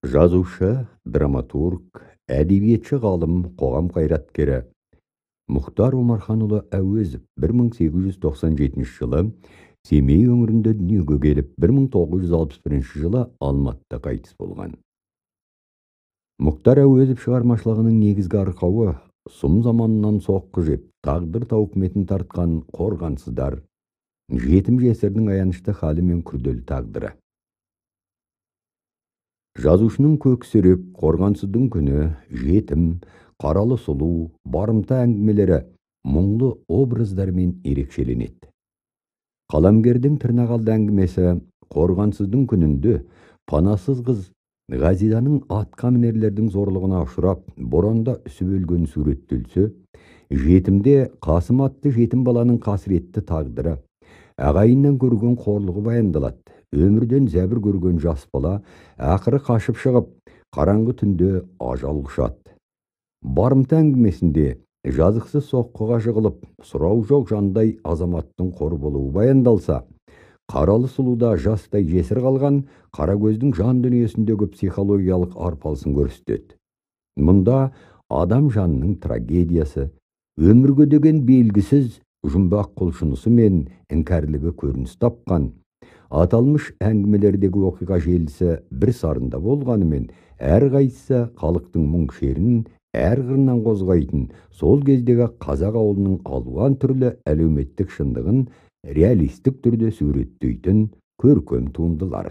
Жазушы, драматург, әдебиетші ғалым, қоғам қайраткері Мұхтар Омарханұлы Әуезов 1897 жылы Семей өңірінде дүниеге келіп, 1961 жылы Алматыда қайтыс болған. Мұхтар Әуезов шығармашылығының негізгі арқауы сұм заманынан соққы жеп, тағдыр тауқыметін тартқан қорғансыздар, жетім жесірдің аянышты халі мен күрделі тағдыры. Жазушының көксерек, қорғансыздың күні, жетім, қаралы сұлу, барымта әңгімелері мұңлы образдармен ерекшеленеді. Қаламгердің тырнақалды әңгімесі қорғансыздың күнінде панасыз қыз Ғазиданың атқа мінерлердің зорлығына ұшырап, боранда үсіп өлген суреттелсе, жетімде Қасым атты жетім баланың қасіретті тағдыры, ағайыннан көрген қорлығы баяндалады. Өмірден зәбір көрген жас бала ақыры қашып шығып, қараңғы түнде ажал құшады. Барымта әңгімесінде жазықсыз соққыға жығылып, сұрау жоқ жандай азаматтың қор болуы баяндалса, қаралы сұлуда жастай жесір қалған қара көздің жан дүниесіндегі психологиялық арпалысын көрсетеді. Мұнда адам жанының трагедиясы, өмірге деген белгісіз жұмбақ құлшынысы мен іңкәрлігі көрініс тапқан. Аталмыш әңгімелердегі оқиға желісі бір сарында болғанымен, әрқайсысы халықтың мұң шерін әр қырынан қозғайтын, сол кездегі қазақ ауылының алуан түрлі әлеуметтік шындығын реалистік түрде суреттейтін көркем туындылар.